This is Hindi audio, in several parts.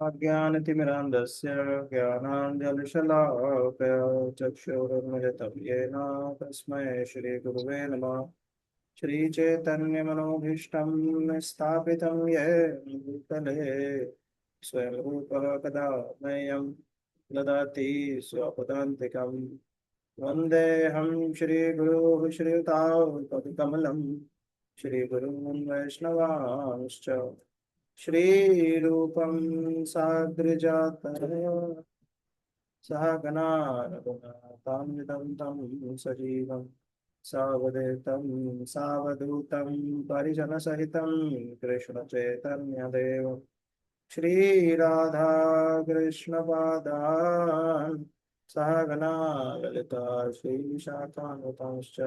अज्ञानतिमिरान्धस्य ज्ञानाञ्जलिशलाकया चक्षुरुन्मिलितं येन तस्मै श्रीगुरुवे नमः। श्रीचैतन्यमनोभीष्टं स्थापितं येन भूतले स्वयं रूपः कदा मह्यं ददाति स्वपदान्तिकं। वन्देऽहं श्रीगुरुः श्रीयुतां श्रीगुरून् वैष्णवांश्च श्रीरूपं साग्रजातः सहगना रघुनाथान्वितं तं सजीवं सावधूतं सावधूतं परिजनसहितं कृष्णचैतन्यदेवं श्रीराधा कृष्णपादान् सहगना ललिता श्रीशाखान्वितांश्च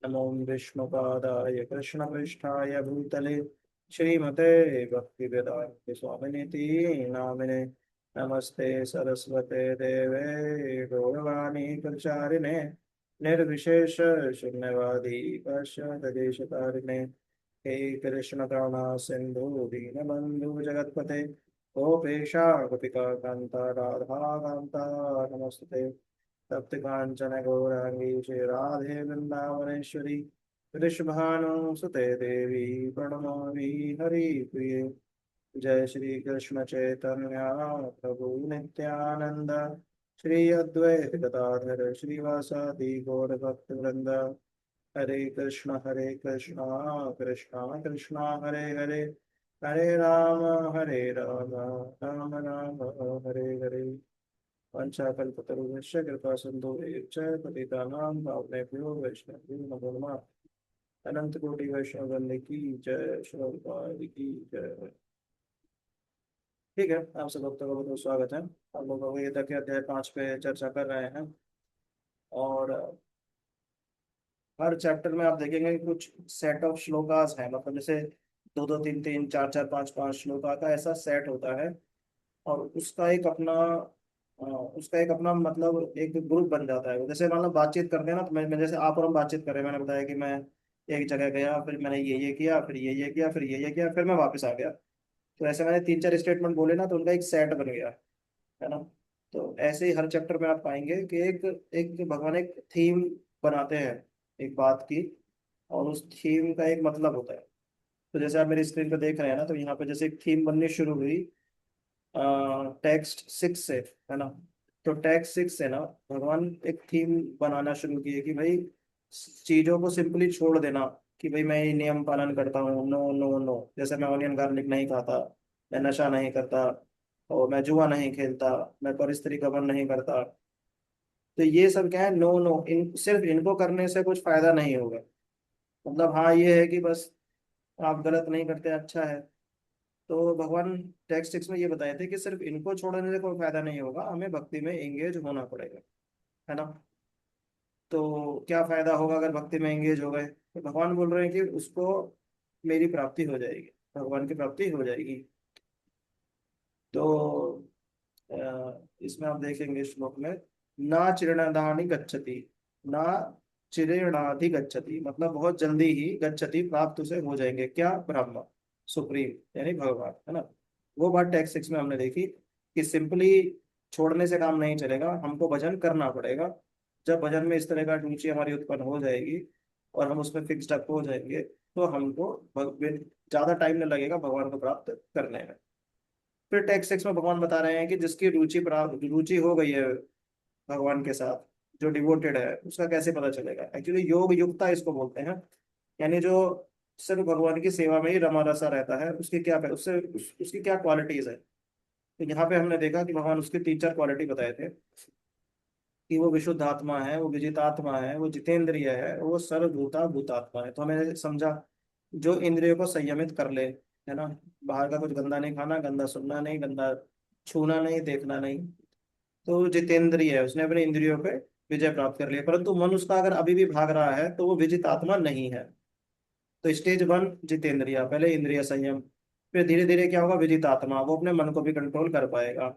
नमो विष्णुपादाय कृष्णपृष्ठाय भूतले श्रीमते भक्तिवेदान्त स्वामिनीति नामिने नमस्ते सरस्वते देवे गौरवाणी प्रचारिणे निर्विशेष शून्यवादी पश्चादेशकारिणे हे कृष्ण करुणा सिंधु दीनबंधु जगत्पते गोपेशा गोपिका कांता राधा कांता नमस्ते तप्त कांचन गौरांगी श्री राधे वृंदावनेश्वरी वृषभानुसुते देवी प्रणमामि हरिप्रिये। जय श्री कृष्ण चैतन्य प्रभु नित्यानंद श्री अद्वैत गदाधर श्रीवासादि गौर भक्त वृंद। हरे कृष्ण कृष्ण कृष्ण हरे हरे हरे राम राम राम हरे हरे। वंशाकल्पतरुभ्यश्च कृपा सिन्धुभ्यश्च पतितानां पावनेभ्यो वैष्णवेभ्यो नमो नमः। अनंत कोटि वैष्णव वंदे की जय। श्री प्रभुपाद की जय। ठीक है, आप सब भक्तों का बहुत बहुत स्वागत है। हम लोग गीता के अध्याय 5 पे चर्चा कर रहे हैं। और हर चैप्टर में आप देखेंगे कि कुछ सेट ऑफ श्लोकास हैं, मतलब जैसे दो दो तीन तीन चार चार पांच पांच श्लोका का ऐसा सेट होता है। और उसका एक अपना मतलब एक ग्रुप बन जाता है। जैसे मतलब बातचीत करते हैं ना, तो मैं जैसे आप और हम बातचीत कर रहे हैं, मैंने बताया कि मैं एक जगह गया, फिर मैंने ये किया, फिर ये किया, फिर ये किया, फिर मैं वापस आ गया। तो ऐसे मैंने तीन चार स्टेटमेंट बोले ना, तो उनका एक सेट बन गया, है ना। तो ऐसे ही हर चैप्टर में आप पाएंगे कि एक एक भगवान एक थीम बनाते हैं एक बात की, और उस थीम का एक मतलब होता है। तो जैसे आप मेरी स्क्रीन पे देख रहे हैं ना, तो यहाँ पे जैसे एक थीम बननी शुरू हुई टेक्स्ट 6 से, है ना। तो टेक्स्ट 6 से ना भगवान एक थीम बनाना शुरू किए कि भाई चीजों को सिंपली छोड़ देना। कि भाई मैं ये नियम पालन करता हूँ, नो नो नो। जैसे मैं ऑनियन गार्लिक नहीं खाता, मैं नशा नहीं करता, और मैं जुआ नहीं खेलता, मैं परस्त्री गमन नहीं करता। तो ये सब क्या है, नो नो। सिर्फ इनको करने से कुछ फायदा नहीं होगा। मतलब हाँ, ये है कि बस आप गलत नहीं करते, अच्छा है। तो भगवान टेक्स्ट 6 में ये बताए थे कि सिर्फ इनको छोड़ने से कोई फायदा नहीं होगा, हमें भक्ति में एंगेज होना पड़ेगा, है ना। तो क्या फायदा होगा अगर भक्ति में एंगेज हो गए? तो भगवान बोल रहे हैं कि उसको मेरी प्राप्ति हो जाएगी, भगवान की प्राप्ति हो जाएगी। तो इसमें आप देखेंगे श्लोक में, ना चिरणाधानि गच्छति, ना चिरेणाधि गच्छति, मतलब बहुत जल्दी ही गच्छति प्राप्त उसे हो जाएंगे, क्या? ब्रह्म, सुप्रीम यानी भगवान, है ना। वो बात टेक्स्ट 6 में हमने देखी कि सिंपली छोड़ने से काम नहीं चलेगा, हमको भजन करना पड़ेगा। जब भजन में इस तरह का रुचि हमारी उत्पन्न हो जाएगी और हम उसमें फिक्स्ड अप हो जाएंगे, तो हमको ज्यादा टाइम नहीं लगेगा भगवान को प्राप्त करने में। फिर टेक्स्ट 6 में भगवान बता रहे हैं कि जिसकी रुचि हो गई है भगवान के साथ, जो डिवोटेड है, उसका कैसे पता चलेगा? एक्चुअली योग युक्ता इसको बोलते हैं। यानी जो सिर्फ भगवान की सेवा में ही रमा रसा रहता है, उसकी क्या उसकी क्या क्वालिटीज है। तो यहाँ पे हमने देखा कि भगवान उसकी तीन चार क्वालिटी बताए थे कि वो विशुद्ध आत्मा है, वो विजितात्मा है, वो जितेंद्रिय है, वो सर्वभूता भूतात्मा है। तो हमें समझा जो इंद्रियों को संयमित कर ले, है ना। बाहर का कुछ गंदा नहीं खाना, गंदा सुनना नहीं, गंदा छूना नहीं, देखना नहीं। तो जितेंद्रिय है, उसने अपने इंद्रियों पे विजय प्राप्त कर लिया। परंतु मन उसका अगर अभी भी भाग रहा है, तो वो विजित आत्मा नहीं है। तो स्टेज 1 जितेंद्रिय, पहले इंद्रिय संयम। फिर धीरे धीरे क्या होगा, विजित आत्मा, वो अपने मन को भी कंट्रोल कर पाएगा।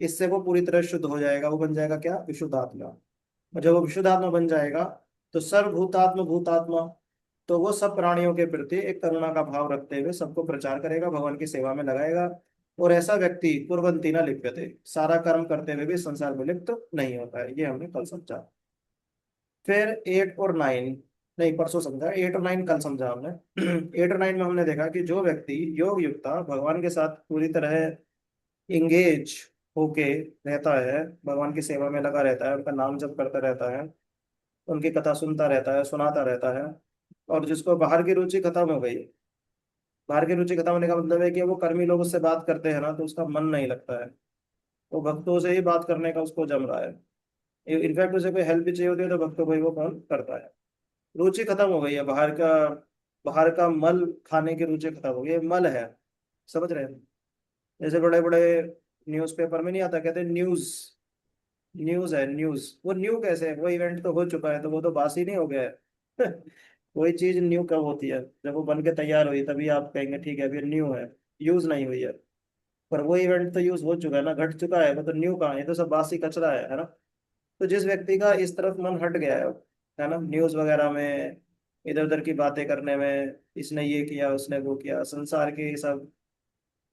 इससे वो पूरी तरह शुद्ध हो जाएगा, वो बन जाएगा क्या? विशुद्ध आत्मा। और जब वो विशुद्ध आत्मा बन जाएगा, तो सर्वभूतात्म भूतात्मा, तो वो सब प्राणियों के प्रति एक करुणा का भाव रखते हुए सबको प्रचार करेगा, भगवान की सेवा में लगाएगा। और ऐसा व्यक्ति कुर्वन्ति न लिप्यते, सारा कर्म करते हुए भी संसार में लिप्त नहीं होता है, ये हमने कल समझा। फिर 8 और 9, नहीं परसों समझा, 8 और 9 कल समझा हमने। 8 और 9 में हमने देखा कि जो व्यक्ति योग युक्ता भगवान के साथ पूरी तरह इंगेज होके रहता है, भगवान की सेवा में लगा रहता है, उनका नाम जप करता रहता है, उनकी कथा सुनता रहता है, सुनाता रहता है, और जिसको बाहर की रुचि खत्म हो गई, बाहर की रुचि खत्म होने का मतलब है कि वो कर्मी लोग उससे बात करते हैं ना तो उसका मन नहीं लगता है, वो भक्तों से ही बात करने का उसको जम रहा है। इनफैक्ट उसे कोई हेल्प भी चाहिए होती है तो भक्तों को ही वो कॉल करता है। रुचि खत्म हो गई है, बाहर का मल खाने की रुचि खत्म हो गई है, मल है, समझ रहे हैं। जैसे बड़े बड़े न्यूज़पेपर में नहीं आता, कहते हैं न्यूज़, न्यूज़ है न्यूज़, वो न्यू कैसे है, वो इवेंट तो हो चुका है तो वो तो बासी नहीं हो गया है। कोई चीज न्यू कब होती है, जब वो बन के तैयार हुई तभी आप कहेंगे ठीक है अभी न्यू है, यूज नहीं हुई है। पर वो इवेंट तो यूज हो चुका है ना, घट चुका है, वो तो न्यू कहाँ है, ये तो सब बासी कचरा है ना। तो जिस व्यक्ति का इस तरफ मन हट गया है ना, न्यूज वगैरह में इधर उधर की बातें करने में, इसने ये किया उसने वो किया, संसार के सब,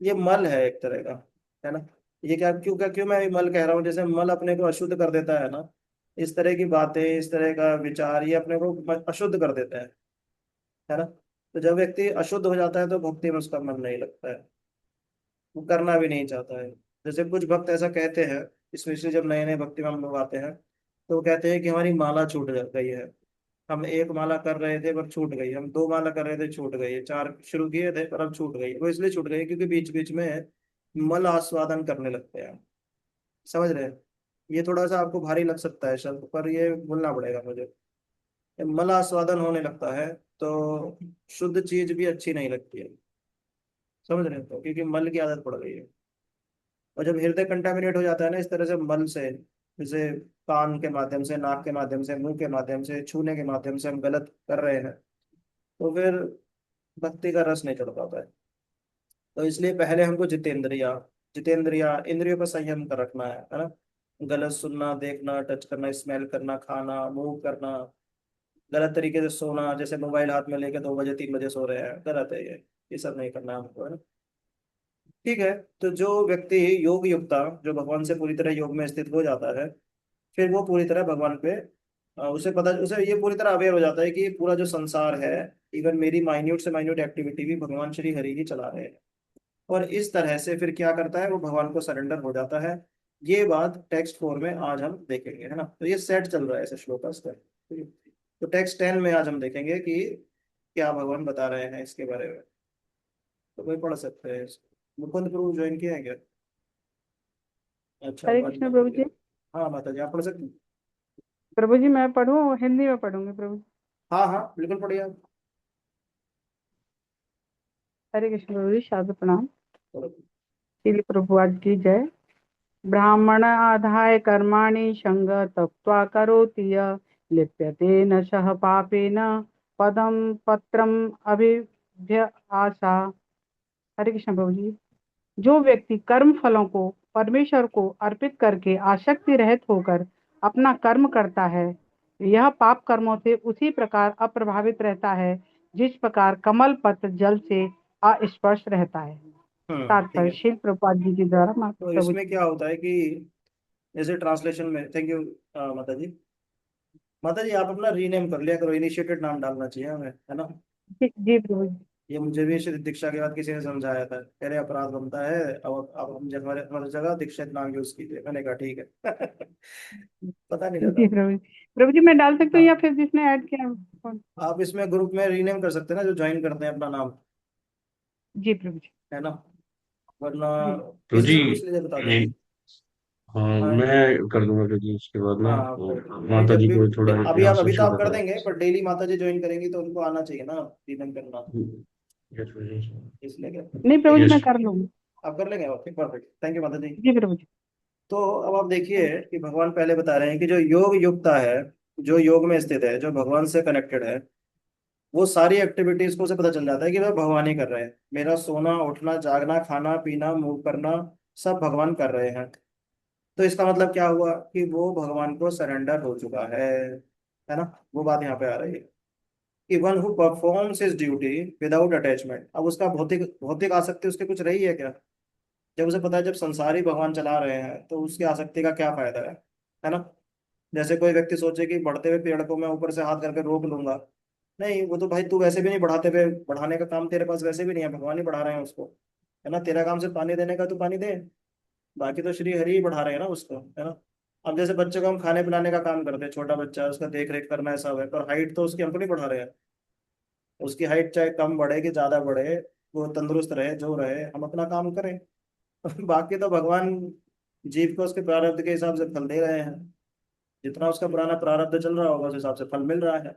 ये मल है एक तरह का, है ना। ये क्या, क्यों क्या, क्यों मैं ये मल कह रहा हूँ, जैसे मल अपने को अशुद्ध कर देता है ना, इस तरह की बातें, इस तरह का विचार, ये अपने को अशुद्ध कर देता है ना। तो जब व्यक्ति अशुद्ध हो जाता है तो भक्ति में उसका मन नहीं लगता है, वो करना भी नहीं चाहता है। जैसे कुछ भक्त ऐसा कहते हैं, स्पेशली जब नए नए भक्ति में हम लोग आते हैं, तो वो कहते हैं कि हमारी माला छूट गई है, हम एक माला कर रहे थे पर छूट गई, हम दो माला कर रहे थे छूट गई, चार शुरू किए थे पर अब छूट गई। वो इसलिए छूट गई क्योंकि बीच बीच में मल आस्वादन करने लगते हैं, समझ रहे हैं। ये थोड़ा सा आपको भारी लग सकता है शब्द, पर ये बोलना पड़ेगा मुझे। मल आस्वादन होने लगता है तो शुद्ध चीज भी अच्छी नहीं लगती है, समझ रहे हो, क्योंकि मल की आदत पड़ गई है। और जब हृदय कंटामिनेट हो जाता है ना इस तरह से मल से, जैसे कान के माध्यम से, नाक के माध्यम से, मुंह के माध्यम से, छूने के माध्यम से हम गलत कर रहे हैं, तो फिर भक्ति का रस नहीं चढ़ पाता है। तो इसलिए पहले हमको जितेंद्रिया इंद्रियों पर संयम कर रखना है ना। गलत सुनना, देखना, टच करना, स्मेल करना, खाना, मूव करना, गलत तरीके से सोना, जैसे मोबाइल हाथ में लेके 2 बजे 3 बजे सो रहे हैं, गलत है ये सब नहीं करना है हमको, है ना। ठीक है। तो जो व्यक्ति योग युक्ता, जो भगवान से पूरी तरह योग में स्थित हो जाता है, फिर वो पूरी तरह भगवान पे, उसे ये पूरी तरह अवेयर हो जाता है कि पूरा जो संसार है, इवन मेरी माइन्यूट से माइन्यूट एक्टिविटी भी भगवान श्री हरि ही चला रहे हैं। और इस तरह से फिर क्या करता है, वो भगवान को सरेंडर हो जाता है। ये बात टेक्स्ट 4 में आज हम देखेंगे, है ना। तो ये सेट चल रहा है ऐसे श्लोक का। तो टेक्स्ट 10 में आज हम देखेंगे कि क्या भगवान बता रहे हैं इसके बारे में। तो कोई पढ़ सकते हैं मुकुंद प्रभु ज्वाइन किए हैं क्या? अच्छा, हरे वन कृष्ण नंबर प्रभु के। जी। हाँ माता जी, आप पढ़ सकते हैं। प्रभु जी मैं पढ़ूं, हिंदी में पढ़ूंगी प्रभु जी। हाँ हाँ बिल्कुल पढ़िए आप। हरे कृष्ण प्रभु जी, सादर प्रणाम। पढ़ो। श्री प्रभुपाद की जय। ब्राह्मण आधाय कर्माणि संग त्यक्त्वा करोति यः लिप्यते न सह पापेन पदम पत्रम अभिभ्य आशा। हरे कृष्ण प्रभु जी। जो व्यक्ति कर्म फलों को परमेश्वर को अर्पित करके आसक्ति रहित होकर अपना कर्म करता है, यह पाप कर्मों से उसी प्रकार अप्रभावित रहता है जिस प्रकार कमल पत्र जल से अस्पर्श रहता है। ठीक तात्पर्य है। श्रील प्रभुपाद जी के द्वारा तो प्रभु। इसमें क्या होता है कि जैसे ट्रांसलेशन में, थैंक यू माता जी। माता जी आप अपना रीनेम कर लिया करो, इनिशिएटेड नाम डालना चाहिए हमें, है ना। जी जी प्रभु जी। ये मुझे भी श्री दीक्षा के बाद किसी ने समझाया था, कह रहे अपराध बनता है, अब हम जब हमारे हमारी जगह दीक्षित नाम यूज कीजिए, मैंने कहा ठीक है। पता नहीं जी रहता। प्रभु जी। प्रभु जी मैं डाल सकती हूँ या हाँ, फिर जिसने ऐड किया है कौन? आप इसमें ग्रुप में रीनेम कर सकते हैं ना, जो ज्वाइन करते हैं अपना नाम, जी प्रभु जी। है ना। वरना जी तो किसी जी से पूछ लीजिए, बता देंगे। हाँ हाँ मैं कर दूंगा क्योंकि उसके बाद हाँ ना आप वो कर दीजिए, नहीं माता जब जी भी, को थोड़ा अभी यहाँ आप, से अभी तो आप छोड़ना कर पड़ा। देंगे पर डेली माता जी ज्वाइन करेंगी तो उनको आना चाहिए ना रीनेम करना, यस यस इसलिए क्या। नहीं प्रभु जी ठीक, यस। मैं कर लूंगी। आप कर लेंगे, ओके परफेक्ट, थैंक यू माता जी। जी प्रभु जी। तो अब आप देखिए कि भगवान पहले बता रहे हैं कि जो योग युक्ता है, जो योग में स्थित है, जो भगवान से कनेक्टेड है, वो सारी एक्टिविटीज को उसे पता चल जाता है कि वह भगवान ही कर रहे हैं। मेरा सोना, उठना, जागना, खाना पीना, मूव करना, सब भगवान कर रहे हैं। तो इसका मतलब क्या हुआ कि वो भगवान को सरेंडर हो चुका है ना। वो बात यहाँ पे आ रही है कि one who performs his duty without attachment. अब उसका भौतिक भौतिक आसक्ति उसके कुछ रही है क्या? जब उसे पता है जब संसार ही भगवान चला रहे हैं तो उसकी आसक्ति का क्या फायदा है ना। जैसे कोई व्यक्ति सोचे कि बढ़ते हुए पेड़ को मैं ऊपर से हाथ करके रोक लूंगा, नहीं, वो तो भाई तू वैसे भी नहीं बढ़ाते हुए, बढ़ाने का काम तेरे पास वैसे भी नहीं है, भगवान ही बढ़ा रहे हैं उसको, है ना। तेरा काम सिर्फ पानी देने का, तू पानी दे, बाकी तो श्री हरि ही बढ़ा रहे हैं ना उसको, है ना। अब जैसे बच्चे को हम खाने पिलाने का काम करते हैं, छोटा बच्चा है उसका देख रेख करना है सब है, पर हाइट तो उसकी हम थोड़ी बढ़ा रहे हैं। उसकी हाइट चाहे कम बढ़े कि ज्यादा बढ़े, वो तंदुरुस्त रहे जो रहे, हम अपना काम करें। बाकी तो भगवान जीव को उसके प्रारब्ध के हिसाब से फल दे रहे हैं। जितना उसका पुराना प्रारब्ध चल रहा होगा उस हिसाब से फल मिल रहा है।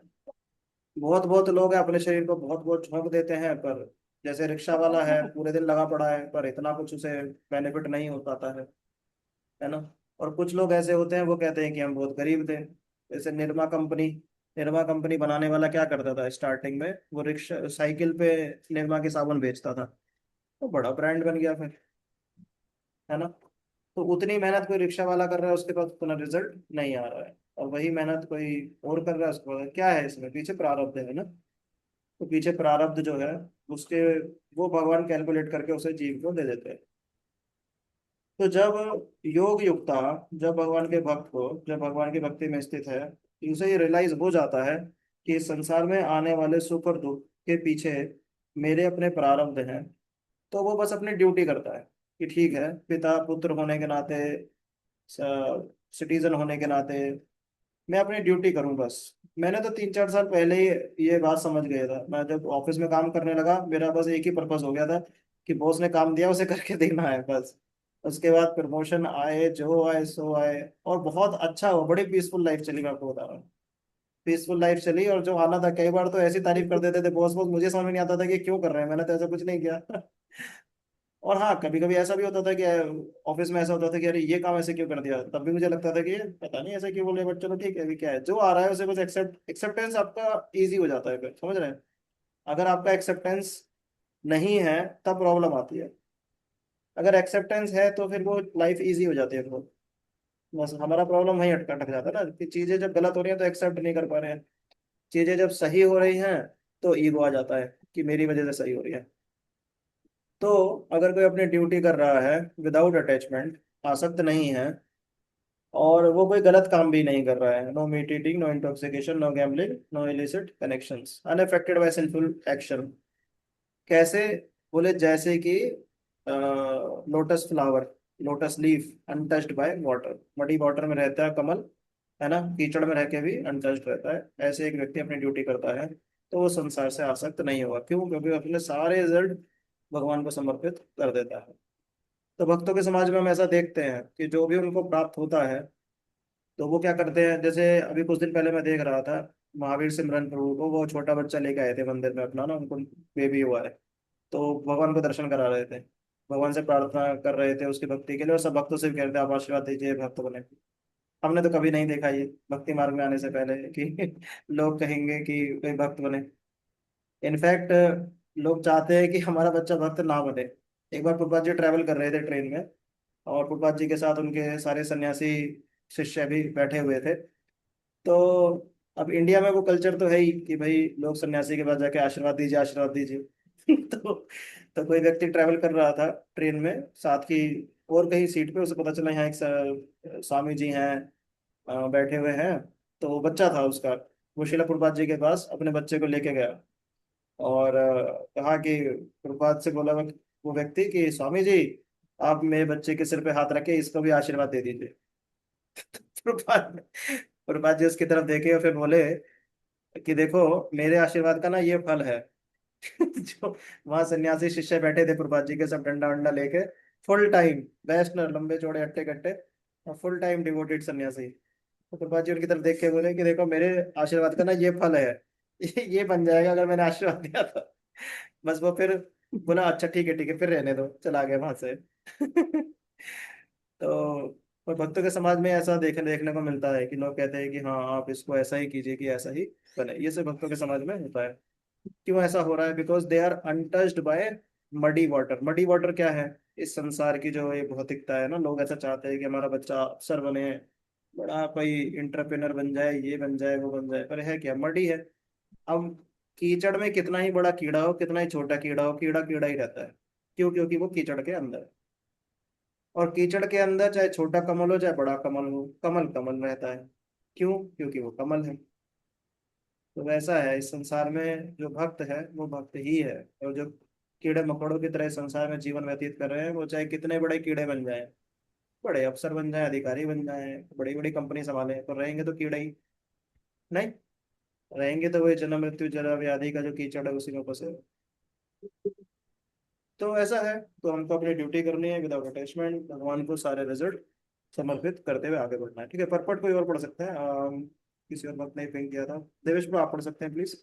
बहुत बहुत लोग हैं अपने शरीर को बहुत बहुत झोंक देते हैं, पर जैसे रिक्शा वाला है पूरे दिन लगा पड़ा है पर इतना कुछ उसे बेनिफिट नहीं हो पाता है ना। और कुछ लोग ऐसे होते हैं वो कहते हैं कि हम बहुत गरीब थे। जैसे निरमा कंपनी बनाने वाला क्या करता था स्टार्टिंग में, वो रिक्शा साइकिल पे निरमा के साबुन बेचता था, तो बड़ा ब्रांड बन गया फिर, है ना। तो उतनी मेहनत कोई रिक्शा वाला कर रहा है उसके पास उतना रिजल्ट नहीं आ रहा है, और वही मेहनत कोई और कर रहा है उसके पास, क्या है इसमें पीछे प्रारब्ध है ना। तो पीछे प्रारब्ध जो है उसके, वो भगवान कैलकुलेट करके उसे जीव को दे देते हैं। तो जब योग युक्ता, जब भगवान की भक्ति में स्थित है, उसे ये रियलाइज हो जाता है कि इस संसार में आने वाले सुख और दुख के पीछे मेरे अपने प्रारब्ध हैं, तो वो बस अपनी ड्यूटी करता है कि ठीक है, पिता पुत्र होने के नाते, सिटीजन होने के नाते मैं अपनी ड्यूटी करूं बस। मैंने तो 3-4 साल पहले ही ये बात समझ गया था। मैं जब ऑफिस में काम करने लगा मेरा बस एक ही पर्पस हो गया था कि बॉस ने काम दिया उसे करके देना है बस। उसके बाद प्रमोशन आए जो आए सो आए, और बहुत अच्छा हुआ, बड़ी पीसफुल लाइफ चली, मैं आपको बता रहा हूँ। पीसफुल लाइफ चली, और जो आना था कई बार तो ऐसी तारीफ कर देते थे बॉस बॉस, मुझे समझ में नहीं आता था कि क्यों कर रहे हैं, मैंने तो ऐसा कुछ नहीं किया। और हाँ, कभी कभी ऐसा भी होता था कि ऑफिस में ऐसा होता था कि अरे ये काम ऐसे क्यों कर दिया, तब भी मुझे लगता था कि ये पता नहीं ऐसा क्यों बोले, बट चलो ठीक है, अभी क्या है जो आ रहा है उसे बस एक्सेप्टेंस आपका इजी हो जाता है फिर, समझ रहे हैं। अगर आपका एक्सेप्टेंस नहीं है तब प्रॉब्लम आती है, अगर एक्सेप्टेंस है तो फिर वो लाइफ इजी हो जाती है बहुत। बस हमारा प्रॉब्लम वहीं अटक अटक जाता है ना, कि चीजें जब गलत हो रही हैं तो एक्सेप्ट नहीं कर पा रहे हैं, चीजें जब सही हो रही हैं तो ईगो आ जाता है कि मेरी वजह से सही हो रही है। तो अगर कोई अपनी ड्यूटी कर रहा है विदाउट अटैचमेंट, आसक्त नहीं है, और वो कोई गलत काम भी नहीं कर रहा है, no meat eating, no intoxication, no gambling, no illicit connections, unaffected by sinful action. कैसे? बोले जैसे कि lotus flower, lotus leaf untouched by water, muddy water में रहता है कमल, है ना, कीचड़ में रह के भी अनटच्ड रहता है, ऐसे एक व्यक्ति अपनी ड्यूटी करता है तो वो संसार से आसक्त नहीं होगा। क्यों? क्योंकि वो अपने सारे रिजल्ट भगवान को समर्पित कर देता है। तो भक्तों के समाज में हम ऐसा देखते हैं कि जो भी उनको प्राप्त होता है तो वो क्या करते हैं, जैसे अभी कुछ दिन पहले मैं देख रहा था, महावीर सिमरन प्रभु को वो छोटा बच्चा लेके आए थे मंदिर में अपना ना, उनको बेबी हुआ है, तो भगवान को दर्शन करा रहे थे, भगवान से प्रार्थना कर रहे थे उसकी भक्ति के लिए, और सब भक्तों से भी कह रहे थे आप आशीर्वाद दीजिए भक्त बने। हमने तो कभी नहीं देखा ये भक्ति मार्ग में आने से पहले कि लोग कहेंगे कि कोई भक्त बने। इनफैक्ट लोग चाहते हैं कि हमारा बच्चा भक्त ना बने। एक बार प्रभुपाद जी ट्रैवल कर रहे थे ट्रेन में, और प्रभुपाद जी के साथ उनके सारे सन्यासी शिष्य भी बैठे हुए थे। तो अब इंडिया में वो कल्चर तो है ही कि भाई लोग सन्यासी के पास जाके आशीर्वाद दीजिए आशीर्वाद दीजिए। तो कोई व्यक्ति ट्रैवल कर रहा था ट्रेन में, साथ की और कहीं सीट पे उसे पता चला यहाँ एक स्वामी जी हैं, बैठे हुए हैं। तो वो बच्चा था उसका, वो शिला प्रभुपाद जी के पास अपने बच्चे को लेके गया, और कहा कि प्रभुपाद से बोला वो व्यक्ति कि स्वामी जी आप मेरे बच्चे के सिर पे हाथ रखे इसको भी आशीर्वाद दे दीजिए। प्रभुपाद प्रभुपाद जी उसकी तरफ देखे और फिर बोले कि देखो मेरे आशीर्वाद का ना ये फल है। जो वहां सन्यासी शिष्य बैठे थे प्रभुपाद जी के, सब डंडा वंडा लेके, फुल टाइम वैष्णव, लंबे चौड़े हट्टे कट्टे, और फुल टाइम डिवोटेड सन्यासी। तो प्रभुपाद जी उनकी तरफ देख के बोले कि देखो मेरे आशीर्वाद का ना ये फल है, ये बन जाएगा अगर मैंने आशीर्वाद दिया तो। बस वो फिर बोला अच्छा ठीक है फिर रहने दो, चला गया वहां से। तो और भक्तों के समाज में ऐसा देखने देखने को मिलता है कि लोग कहते हैं कि हाँ आप इसको ऐसा ही कीजिए कि ऐसा ही बने, ये सब भक्तों के समाज में होता है। क्यों ऐसा हो रहा है? Because they are untouched by muddy water. Muddy water क्या है? इस संसार की जो ये भौतिकता है ना, लोग ऐसा चाहते हैं कि हमारा बच्चा अफसर बने, बड़ा कोई इंटरप्रेनर बन जाए, ये बन जाए वो बन जाए, पर है क्या? मडी है। अब कीचड़ में कितना ही बड़ा कीड़ा हो, कितना ही छोटा कीड़ा हो, कीड़ा कीड़ा ही रहता है। क्यों? क्योंकि वो कीचड़ के अंदर है। और कीचड़ के अंदर चाहे छोटा कमल हो चाहे बड़ा कमल हो, कमल कमल रहता है। क्यों? क्योंकि वो कमल है। तो वैसा है इस संसार में, जो भक्त है वो भक्त ही है। और जो कीड़े मकोड़ों की तरह संसार में जीवन व्यतीत कर रहे हैं, वो चाहे कितने बड़े कीड़े बन जाएं, बड़े अफसर बन जाएं, अधिकारी बन जाएं, बड़ी बड़ी कंपनी संभालें, तो रहेंगे तो कीड़े ही। नहीं, रहेंगे तो वही जन्म मृत्यु जरा व्याधि का जो कीचड़ है उसी में फंसे। तो ऐसा है, तो हमको अपनी ड्यूटी करनी है विदाउट अटैचमेंट, भगवान को सारे रिजल्ट समर्पित करते हुए आगे बढ़ना है। ठीक है, परपट कोई और पढ़ सकते हैं? किसी और वक्त नहीं पिंक किया था। देवेश ब्रो आप पढ़ सकते हैं प्लीज,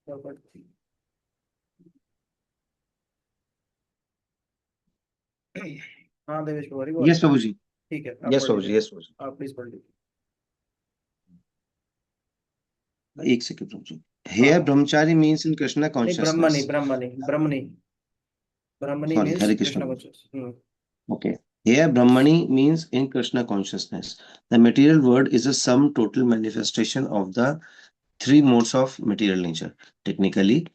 परपट। हाँ देवेश ब्रो, हरी बोल। यस प्रभु जी। ठीक है, आप यस पढ़ प्रभु लीजिए। जी। यस प्रभु जी। आप प्लीज पढ़ लीजिए। एक सेकंड प्रभु जी। हाँ हेयर हाँ। ब्रह्मचारी मीन्स इन कृष्णा नहीं, Brahmani consciousness. Brahmani Brahmani. Brahmani sorry, means Hare Krishna Krishna प्रभु। conscious। Okay. Here, Brahmani means in Krishna consciousness. The material world is a sum total manifestation of the three modes of material nature, technically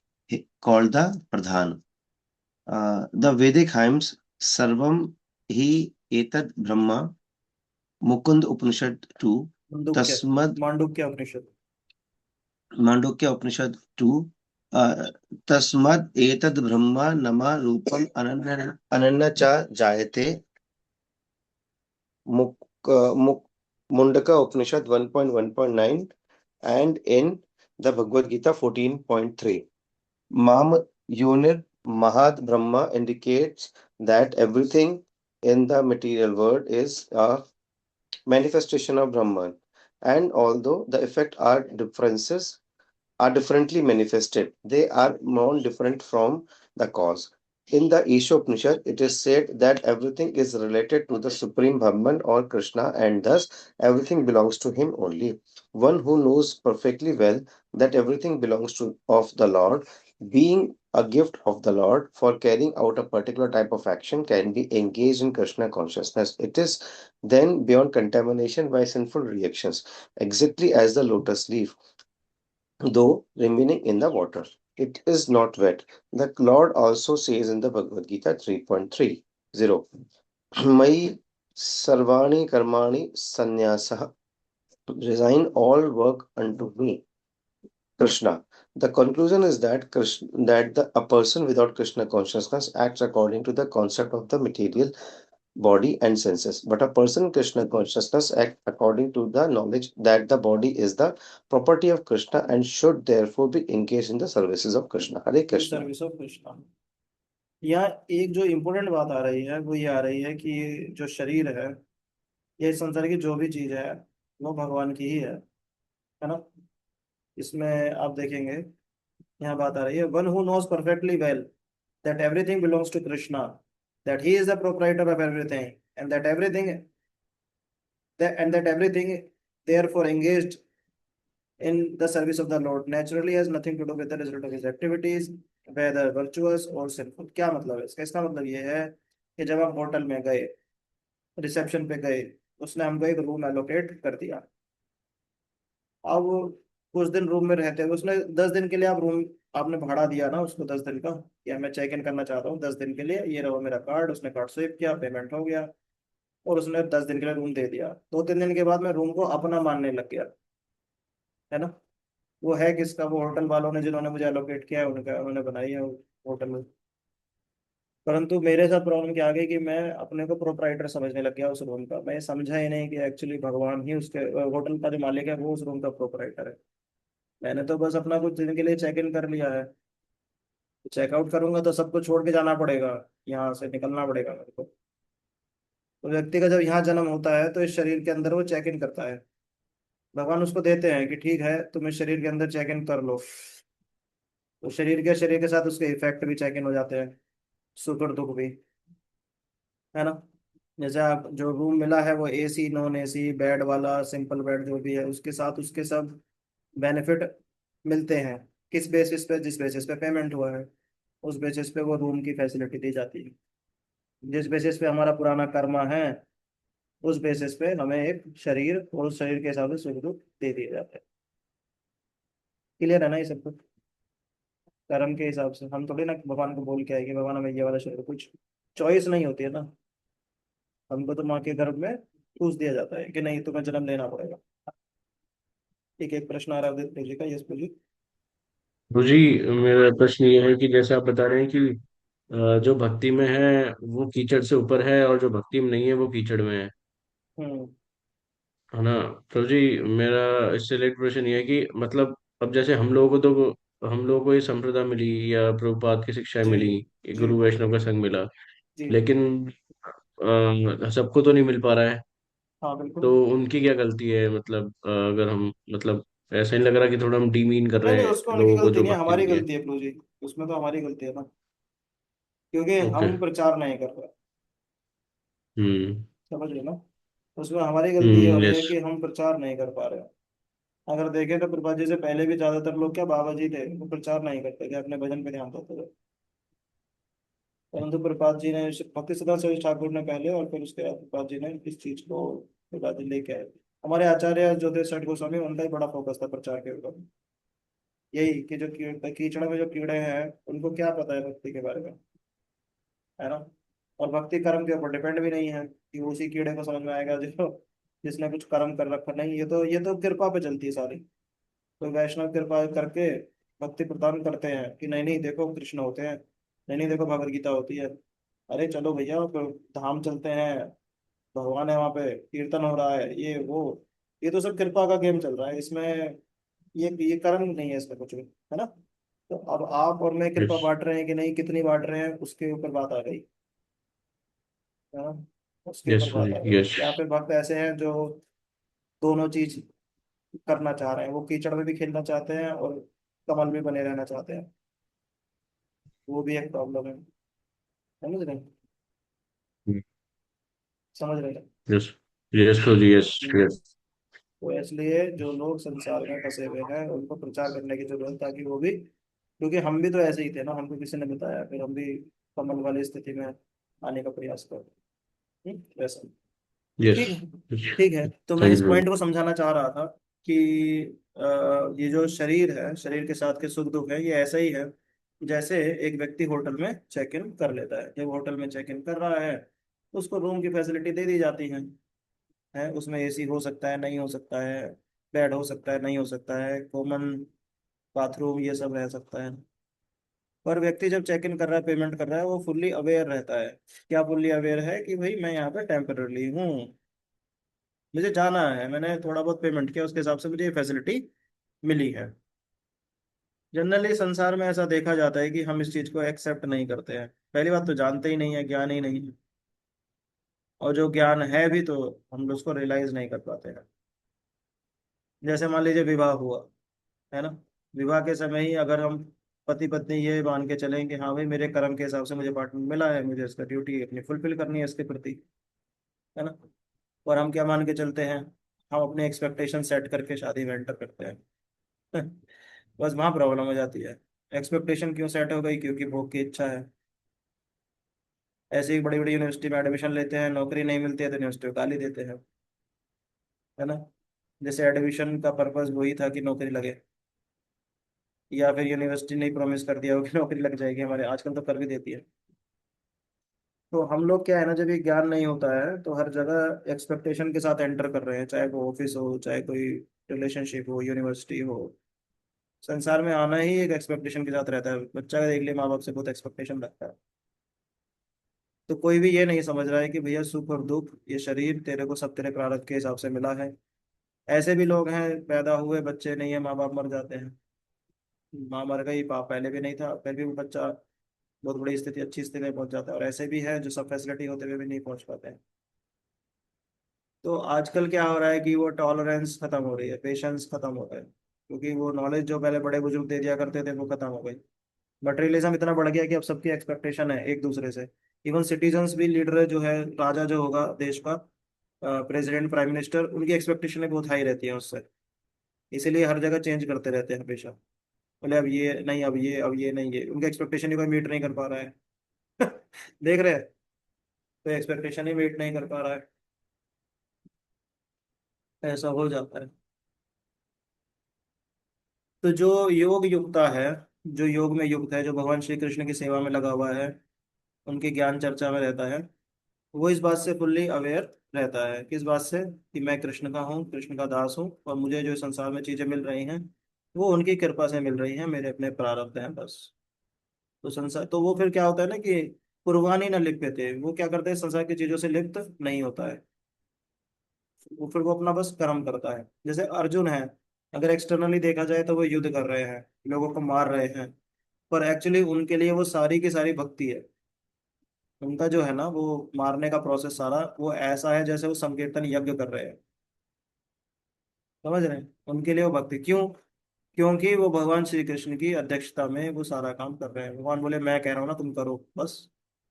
called the Pradhan. The Vedic hymns Sarvam Hi Etad Brahma, Mukund Upanishad 2, Mandukya, Tasmad Mandukya Upanishad. Mandukya Upanishad 2, Tasmad Etad Brahma Nama Rupam Ananya Cha Jayate, Muk, Muk, Mundaka Upanishad 1.1.9, and in the Bhagavad Gita 14.3. Mam Yonir Mahad Brahma indicates that everything in the material world is a manifestation of Brahman, and although the effect are differently manifested, they are non different from the cause. In the Ishopanishad, it is said that everything is related to the Supreme Brahman or Krishna, and thus everything belongs to him only. One who knows perfectly well that everything belongs to of the Lord, being a gift of the Lord for carrying out a particular type of action, can be engaged in Krishna consciousness. It is then beyond contamination by sinful reactions, exactly as the lotus leaf, though remaining in the water. It is not wet. The Lord also says in the Bhagavad Gita 3.30, Mai Sarvani Karmani Sannyasah, resign all work unto me, Krishna. The conclusion is that a person without Krishna consciousness acts according to the concept of the material body and senses, but a person in Krishna consciousness act according to the knowledge that the body is the property of Krishna and should therefore be engaged in the services of Krishna. Hare in Krishna. Service of Krishna. यहाँ एक जो इम्पोर्टेंट बात आ रही है वो ये आ रही है कि जो शरीर है, ये इस संसार की जो भी चीज है, वो भगवान की ही है ना। इसमें आप देखेंगे, यहाँ बात आ रही है, one who knows perfectly well that everything belongs to Krishna, that he is the proprietor of everything, and that everything, therefore engaged in the service of the Lord naturally has nothing to do with the result of his activities, whether virtuous or sinful। क्या मतलब है इसका? इसका मतलब ये है कि जब हम होटल में गए, रिसेप्शन पे गए, उसने हमको एक रूम एलोकेट कर दिया। अब कुछ दिन रूम में रहते हैं, उसने 10 दिन के लिए आप रूम, आपने भाड़ा दिया ना उसको 10 दिन का, या मैं चेक इन करना चाहता हूँ 10 दिन के लिए, ये रहो मेरा कार्ड, उसने कार्ड स्विप किया, पेमेंट हो गया, और उसने 10 दिन के लिए रूम दे दिया। 2-3 दिन के बाद मैं रूम को अपना मानने लग गया, है ना। वो है किसका? वो होटल वालों ने जिन्होंने मुझे एलोकेट किया है उनका, उन्होंने बनाई है होटल में। परंतु मेरे साथ प्रॉब्लम क्या आ गई कि मैं अपने को प्रोप्राइटर समझने लग गया उस रूम का। मैं समझा ही नहीं कि एक्चुअली भगवान ही उसके होटल का जो मालिक है वो उस रूम का प्रोप्राइटर है। मैंने तो बस अपना कुछ दिन के लिए चेक इन कर लिया है, चेकआउट करूंगा तो सबको छोड़ के जाना पड़ेगा, यहाँ से निकलना पड़ेगा मेरे को। तो व्यक्ति का जब यहाँ जन्म होता है तो इस शरीर के अंदर वो चेक इन करता है। भगवान उसको देते हैं कि ठीक है तुम इस शरीर के अंदर चेक इन कर लो। तो शरीर के साथ उसके इफेक्ट भी चेक इन हो जाते हैं, सुख और दुख भी, है ना। जैसे आप जो रूम मिला है वो एसी, नॉन एसी, बेड वाला, सिंपल बेड जो भी है, उसके साथ उसके सब बेनिफिट मिलते हैं। किस बेसिस पे? जिस बेसिस पे पेमेंट हुआ है, उस बेसिस पे वो रूम की फैसिलिटी दी जाती है। जिस बेसिस पे हमारा पुराना कर्मा है, उस बेसिस पे हमें एक शरीर, और उस शरीर के हिसाब से सुख दुख दे दिए जाते हैं। क्लियर है ना ये सब कुछ? कर्म के हिसाब से हम थोड़ी ना भगवान को बोल के आए कि भगवान हमें ये वाला शरीर कुछ। चॉइस नहीं होती है ना, हमको तो माँ के गर्भ में पूछ दिया जाता है कि नहीं तुम्हें जन्म लेना पड़ेगा। एक एक प्रश्न आ रहा है उदित जी का, यस पूछिए। गुरु जी, मेरा प्रश्न ये है कि जैसे आप बता रहे हैं कि जो भक्ति में है वो कीचड़ से ऊपर है, और जो भक्ति में नहीं है वो कीचड़ में हम्म। है ना। तो जी, मेरा इससे रिलेटेड प्रश्न ये है कि मतलब अब जैसे हम लोगों को ये संप्रदाय मिली या प्रभुपाद की शिक्षाएं जी मिली, ये जी गुरु वैष्णव का संग मिला, जी। लेकिन सबको तो नहीं मिल पा रहा है। हाँ बिल्कुल। तो उनकी क्या गलती है, मतलब अगर हम मतलब ऐसा नहीं लग रहा कि थोड़ा हम डीमीन कर नहीं रहे नहीं, हैं उसमें उनकी लोगों को गलती जो नहीं है, भक्ति हमारी मिली है। गलती है प्रभु जी। उसमें तो हमारी गलती है ना, क्योंकि ओके। हम प्रचार नहीं कर रहे। हम्म। समझ रहे ना, उसमें हमारी गलती ये हो रही है यस। कि हम प्रचार नहीं कर पा रहे हैं। अगर देखें तो प्रभा जी से पहले भी ज्यादातर लोग क्या बाबा जी थे, वो प्रचार नहीं करते थे, अपने भजन पे ध्यान देते थे। परंतु प्रपात जी ने, भक्ति सिद्धांत सरस्वती ठाकुर ने पहले, और फिर उसके बाद प्रपात जी ने इस चीज को प्रपात जी लेके आए। हमारे आचार्य जो थे सठ गोस्वामी, उनका ही बड़ा फोकस था प्रचार के ऊपर। यही कि जो कीचड़ में जो कीड़े हैं उनको क्या पता है भक्ति के बारे में, है ना। और भक्ति कर्म के ऊपर डिपेंड भी नहीं है कि उसी कीड़े को समझ में आएगा जो जिसने कुछ कर्म कर रखा नहीं। ये तो कृपा पे चलती है सारी। तो वैष्णव कृपा करके भक्ति प्रदान करते हैं कि नहीं नहीं देखो कृष्ण होते हैं, नहीं नहीं देखो भगवत गीता होती है। अरे चलो भैया फिर धाम चलते हैं, भगवान है वहाँ पे, कीर्तन हो रहा है, ये वो। ये तो सब कृपा का गेम चल रहा है इसमें। ये कर्म नहीं है इसमें कुछ भी, है ना। तो अब आप और मैं कृपा यस। बांट रहे हैं कि नहीं, कितनी बांट रहे हैं उसके ऊपर बात आ गई, है ना। उसके ऊपर यस बात आ गई। यस। यहाँ पे भक्त ऐसे हैं जो दोनों चीज करना चाह रहे हैं, वो कीचड़ में भी खेलना चाहते हैं और कमल भी बने रहना चाहते हैं। वो भी एक प्रॉब्लम है, समझ रहे हैं? समझ रहे हैं? यस। यस जी, यस हम्म। यस। तो इसलिए जो लोग संसार में फंसे हुए हैं उनको प्रचार करने की जरूरत है, ताकि वो भी, क्योंकि हम भी तो ऐसे ही थे ना, हमको किसी ने बताया, फिर हम भी कमल वाली स्थिति में आने का प्रयास करें। वैसा। यस। ठीक है। ठीक है, तो मैं थैंक इस यू। पॉइंट को समझाना चाह रहा था कि ये जो शरीर है, शरीर के साथ के सुख दुख है, ये ऐसा ही है जैसे एक व्यक्ति होटल में चेक इन कर लेता है। जब होटल में चेक इन कर रहा है तो उसको रूम की फैसिलिटी दे दी जाती है। उसमें एसी हो सकता है, नहीं हो सकता है, बेड हो सकता है, नहीं हो सकता है, कॉमन बाथरूम ये सब रह सकता है। पर व्यक्ति जब चेक इन कर रहा है, पेमेंट कर रहा है, वो फुल्ली अवेयर रहता है। क्या फुल्ली अवेयर है कि भाई मैं यहाँ पे टेम्पररी हूँ, मुझे जाना है, मैंने थोड़ा बहुत पेमेंट किया, उसके हिसाब से मुझे ये फैसिलिटी मिली है। जनरली संसार में ऐसा देखा जाता है कि हम इस चीज को एक्सेप्ट नहीं करते हैं। पहली बात तो जानते ही नहीं है, ज्ञान ही नहीं है। और जो ज्ञान है भी तो हम लोग उसको रियलाइज नहीं कर पाते हैं। जैसे मान लीजिए विवाह हुआ, है ना। विवाह के समय ही अगर हम पति पत्नी ये मान के चलें कि हाँ भाई मेरे कर्म के हिसाब से मुझे पार्टनर मिला है, मुझे इसका ड्यूटी अपनी फुलफिल करनी है इसके प्रति, है ना। और हम क्या मान के चलते हैं, हम अपने एक्सपेक्टेशन सेट करके शादी में एंटर करते हैं। बस वहाँ प्रॉब्लम हो जाती है। एक्सपेक्टेशन क्यों सेट हो गई? क्योंकि भोग की इच्छा है। ऐसे ही बड़ी बड़ी यूनिवर्सिटी में एडमिशन लेते हैं, नौकरी नहीं मिलती है तो यूनिवर्सिटी को गाली देते हैं, है ना। जैसे एडमिशन का पर्पज वही था कि नौकरी लगे, या फिर यूनिवर्सिटी ने प्रॉमिस कर दिया हो कि नौकरी लग जाएगी, हमारे आजकल तो कर भी देती है। तो हम लोग क्या है ना, जब ये ज्ञान नहीं होता है तो हर जगह एक्सपेक्टेशन के साथ एंटर कर रहे हैं, चाहे वो ऑफिस हो, चाहे कोई रिलेशनशिप हो, यूनिवर्सिटी हो। संसार में आना ही एक एक्सपेक्टेशन के साथ रहता है। बच्चा का देख लिया, माँ बाप से बहुत एक्सपेक्टेशन रखता है। तो कोई भी ये नहीं समझ रहा है कि भैया सुख और दुख, ये शरीर तेरे को सब तेरे प्रारब्ध के हिसाब से मिला है। ऐसे भी लोग हैं, पैदा हुए बच्चे नहीं है, माँ बाप मर जाते हैं। माँ मर गई, बाप पहले भी नहीं था, फिर भी वो बच्चा बहुत बड़ी स्थिति, अच्छी स्थिति में पहुंच जाता है। और ऐसे भी है जो सब फैसिलिटी होते हुए भी नहीं पहुंच पाते हैं। तो आजकल क्या हो रहा है कि वो टॉलरेंस खत्म हो रही है, पेशेंस खत्म हो रहा है, क्योंकि वो नॉलेज जो पहले बड़े बुजुर्ग दे दिया करते थे वो खत्म हो गई। मटेरियलिज्म इतना बढ़ गया कि अब सबकी एक्सपेक्टेशन है एक दूसरे से। इवन सिटीजन्स भी, लीडर जो है, राजा जो होगा देश का, प्रेसिडेंट, प्राइम मिनिस्टर, उनकी एक्सपेक्टेशन बहुत हाई रहती है उससे। इसीलिए हर जगह चेंज करते रहते हैं हमेशा। बोले अब ये नहीं, अब ये नहीं, ये उनकी एक्सपेक्टेशन ही कोई मीट नहीं कर पा रहा है। देख रहे हैं, कोई एक्सपेक्टेशन ही मीट नहीं कर पा रहा है। ऐसा हो जाता है। तो जो योग युक्ता है, जो योग में युक्त है, जो भगवान श्री कृष्ण की सेवा में लगा हुआ है, उनकी ज्ञान चर्चा में रहता है, वो इस बात से फुल्ली अवेयर रहता है। किस बात से? कि मैं कृष्ण का हूँ, कृष्ण का दास हूँ, और मुझे जो संसार में चीजें मिल रही हैं वो उनकी कृपा से मिल रही हैं, मेरे अपने प्रारब्ध हैं बस। तो संसार, तो वो फिर क्या होता है ना कि कुर्बानी न लिप्यते, वो क्या करते हैं, संसार की चीजों से लिप्त नहीं होता है। वो फिर वो अपना बस कर्म करता है। जैसे अर्जुन है, अगर एक्सटर्नली देखा जाए तो वो युद्ध कर रहे हैं, लोगों को मार रहे हैं, पर एक्चुअली उनके लिए वो सारी की सारी भक्ति है। उनका जो है ना वो मारने का प्रोसेस सारा वो ऐसा है जैसे वो संकीर्तन यज्ञ कर रहे हैं। समझ रहे हैं? उनके लिए वो भक्ति क्यों? क्योंकि वो भगवान श्री कृष्ण की अध्यक्षता में वो सारा काम कर रहे हैं। भगवान बोले मैं कह रहा हूँ ना तुम करो बस।